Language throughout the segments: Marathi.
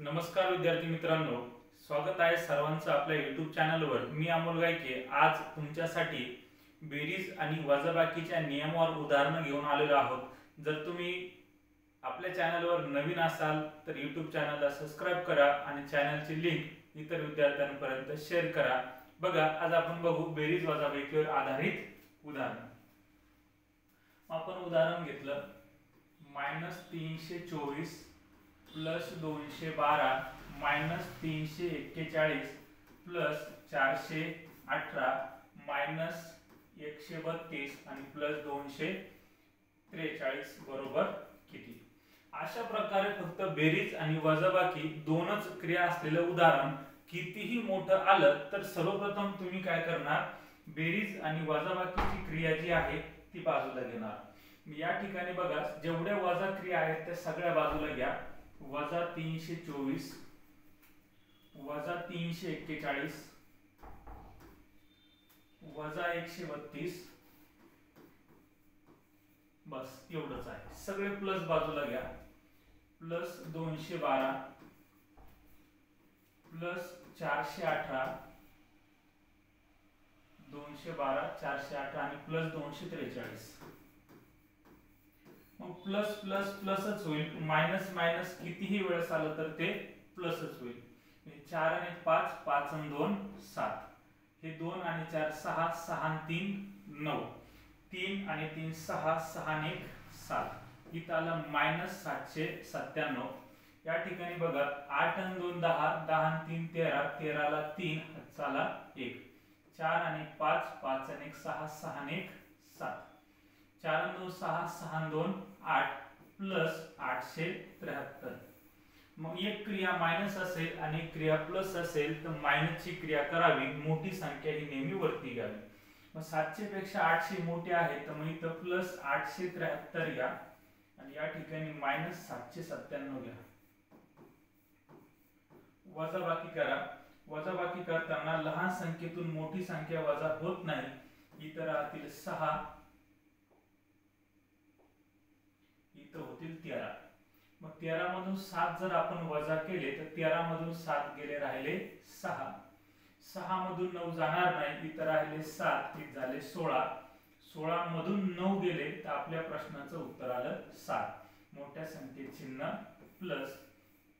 नमस्कार विद्यार्थी मित्रांनो, स्वागत आहे सर्वांचं आपल्या YouTube चॅनलवर। मी अमोल गायके आज तुमच्यासाठी बेरीज आणि वजाबाकीच्या नियमावर उदाहरण घेऊन आलेलो आहोत। जर तुम्ही आपल्या चॅनलवर नवीन असाल तर YouTube चॅनलला सबस्क्राइब करा आणि चॅनलची लिंक इतर विद्यार्थ्यांपर्यंत शेअर करा। बघा, आज आपण बघू बेरीज वजाबाकीवर आधारित उदाहरण। आपण उदाहरण घेतलं -324 प्लस 212 माइनस 341 प्लस 418 माइनस 132 आणि प्लस 243 बरोबर किती। अशा प्रकारे फक्त बेरीज आणि वजाबाकी दोनच क्रिया असलेलं उदाहरण कितीही मोठं आलं तर सर्वप्रथम तुम्ही काय करणार, बेरीज आणि वजाबाकीची क्रिया जी आहे ती बाजूला घेणार। या ठिकाणी बघा, जेवढ्या वजा क्रिया आहेत त्या सगळ्या बाजूला घ्या। वजा 324 वजा 341 वजा 132 बस एवढंच आहे। सगळे प्लस बाजूला घ्या। प्लस 212 प्लस 418 212 418 आणि प्लस 243। मग प्लस प्लस प्लसच होईल, मायनस मायनस कितीही वेळेस आलं तर ते प्लसच होईल। 4 आणि 5 5 आणि 2 7, हे 2 आणि 4 6 6 आणि 3 9, 3 आणि 3 6 6 आणि 1 7, इथं आलं -797। या ठिकाणी बघा 8 आणि 2 10, 10 आणि 3 13, 13 ला 3 हातचाला 1, 4 आणि 5 5 आणि 1 6 6 आणि 1 7, 4 आणि 2 6 6 आणि 2 8 प्लस 873। मग एक क्रिया मायनस असेल आणि एक क्रिया प्लस असेल तर मायनसची क्रिया करावी, मोठी संख्या ही नेहमी वरती घ्यावी। मग 700 पेक्षा 800 मोठे आहे तर मग इथं प्लस 873 घ्या आणि या ठिकाणी मायनस 797 घ्या। वजाबाकी करा। वजाबाकी करताना लहान संख्येतून मोठी संख्या वजा होत नाही। इतर राहतील 6, इथं होतील 13। मग 13 मधून 7 जर आपण वजा केले तर 13 मधून 7 गेले, राहिले 6, 6 मधून 9 जाणार नाही, इथं राहिले 7, हे झाले 16, 16 मधून 9 गेले तर आपल्या प्रश्नाचं उत्तर आलं 7। मोठ्या संख्येत चिन्ह प्लस,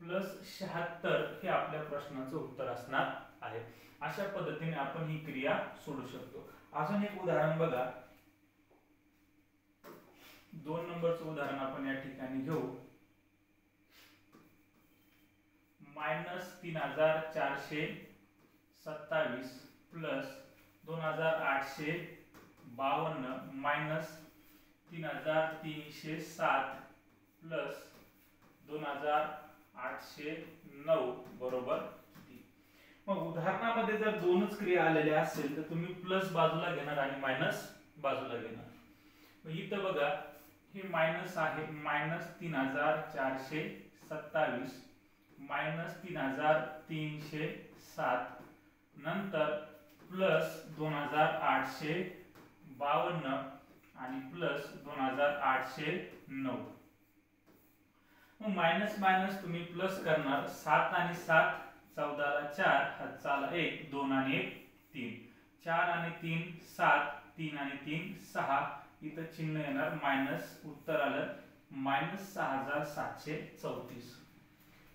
प्लस 76 हे आपल्या प्रश्नाचं उत्तर असणार आहे। अशा पद्धतीने आपण ही क्रिया सोडू शकतो। अजून एक उदाहरण बघा, 2 नंबरचं उदाहरण आपण या ठिकाणी घेऊ। -3427 प्लस 2852 माइनस 3307 प्लस 2809 बरोबर किती। मग उदाहरणामध्ये जर दोनच क्रिया आलेल्या असेल तर तुम्ही प्लस बाजूला घेणार आणि मायनस बाजूला घेणार। मग इथं बघा, हे मायनस आहे, -3427 माइनस 3307 नंतर प्लस 2852 आणि प्लस 2809। मग मायनस मायनस तुम्ही प्लस करणार, 7 आणि 7 14 ला 4 हातचाला 1, 2 आणि 1 3, 4 आणि 3 7, 3 आणि 3 6, इथं चिन्ह येणार मायनस, उत्तर आलं -6734।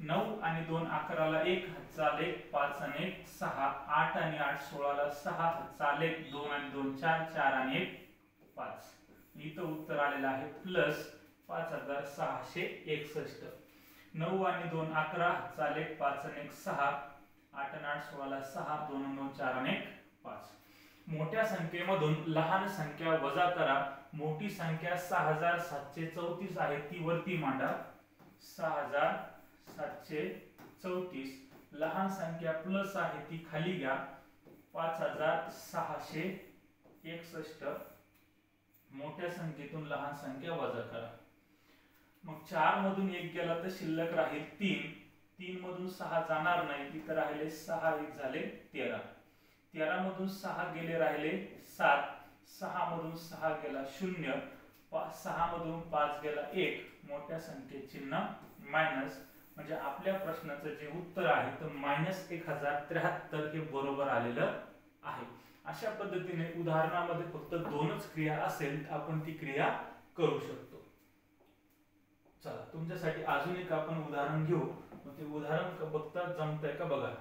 9 आणि 2 11 ला 1 हातचाल 1, 5 आणि 1 6, 8 आणि 8 16 ला 6 हातचाल 1, 2 आणि 2 4, 4 आणि 1 5, इथं उत्तर आलेलं आहे प्लस 5661। 9 आणि 2 11 हातचाल 1, 5 आणि 1 6, 8 आणि 8 16 ला 6, 2 आणि 2 4 आणि 1 5। मोठ्या संख्येमधून लहान संख्या वजा करा। मोठी संख्या 6734 आहे, ती वरती मांडा, 6734। लहान संख्या प्लस आहे ती खाली घ्या, 5661। मोठ्या संख्येतून लहान संख्या वजा करा। मग 4 मधून 1 गेला तर शिल्लक राहील 3, 3 मधून 6 जाणार नाही, इथं राहिले 6, 1 झाले 13, 13 मधून 6 गेले, राहिले 7, 6 मधून 6 गेला 0, 6 मधून 5 गेला 1, मोठ्या संख्येत चिन्ह मायनस, म्हणजे आपल्या प्रश्नाचं जे उत्तर आहे तर -1073 हे बरोबर आलेलं आहे। अशा पद्धतीने उदाहरणामध्ये फक्त दोनच क्रिया असेल तर आपण ती क्रिया करू शकतो। चला तुमच्यासाठी अजून एक आपण उदाहरण घेऊ, मग ते उदाहरण बघता जमतंय का बघा।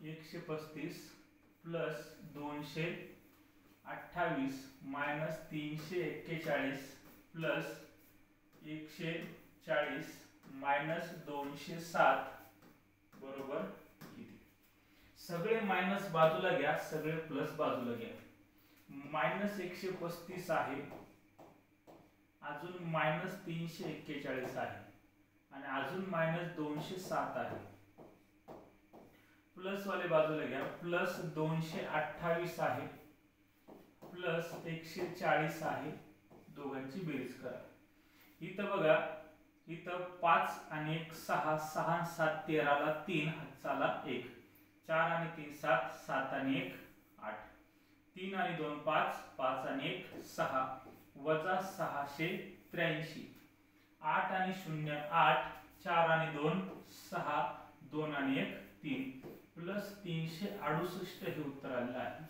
-135 प्लस 228 मायनस 341 प्लस 140 मायनस 207 बरोबर किती? सगळे मायनस बाजूला घ्या, सगळे प्लस बाजूला घ्या। -135 आहे, अजून -341 आहे आणि अजून -207 आहे। प्लस वाले बाजूला घ्या, प्लस 228 आहे प्लस 140 आहे, दोघांची बेरीज करा। इथं बघा, इथं 5 आणि 1 6, 6 आणि 7 13 ला 3 हातचाला 1, 4 आणि 3 7, 7 आणि 1 8, 3 आणि 2 5, 5 आणि 1 6 वजा 683, 8 आणि 0 8, 4 आणि 2 6, 2 आणि 1 3 प्लस 368 हे उत्तर आलेलं आहे।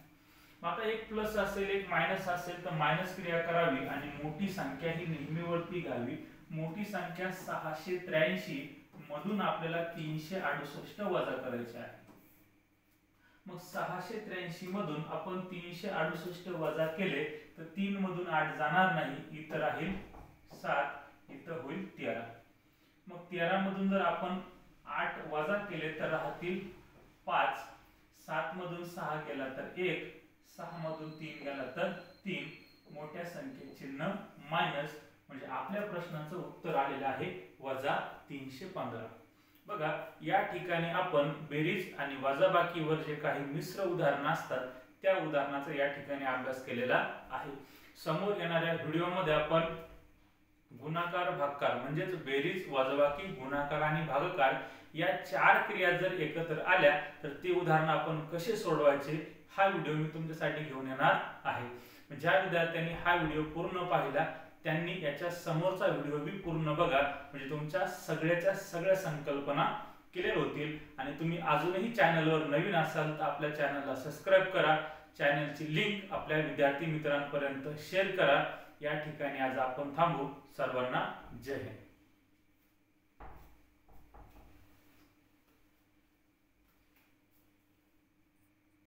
आता एक प्लस असेल एक मायनस असेल तर मायनस क्रिया करावी आणि मोठी संख्या ही नेहमी वरती घ्यावी। मोठी संख्या 683 मधून आपल्याला 368 वजा करायचे आहे। मग 683 मधून आपण 368 वजा केले तर 3 मधून 8 जाणार नाही, इथं राहील 7, इथं होईल 13। मग 13 मधून जर आपण 8 वजा केले तर राहतील 5, 7 मधून 6 गेला तर 1, 6 मधून 3 गेला तर 3, मोठ्या संख्येचे चिन्ह मायनस, म्हणजे आपल्या प्रश्नाचं उत्तर आलेलं आहे -315। बघा या ठिकाणी आपण बेरीज आणि वजाबाकीवर जे काही मिश्र उदाहरण असतात त्या उदाहरणाचा या ठिकाणी अभ्यास केलेला आहे। समोर येणाऱ्या व्हिडिओमध्ये आपण गुणाकार भागाकार म्हणजेच बेरीज वजाबाकी गुणाकार आणि भागाकार या 4 क्रिया जर एकत्र आल्या तर ते उदाहरण आपण कसे सोडवायचे हा व्हिडिओ मी तुमच्यासाठी घेऊन येणार आहे। ज्या विद्यार्थ्यांनी हा व्हिडिओ पूर्ण पाहिला त्यांनी याच्या समोरचा व्हिडिओ भी पूर्ण बघा, म्हणजे तुमच्या सगळ्या संकल्पना क्लिअर होतील। आणि तुम्ही अजूनही चॅनलवर नवीन असाल तर आपल्या चॅनलला सबस्क्राइब करा, चॅनलची लिंक आपल्या विद्यार्थी मित्रांपर्यंत शेअर करा। या ठिकाणी आज आपण थांबू। सर्वांना जय हिंद।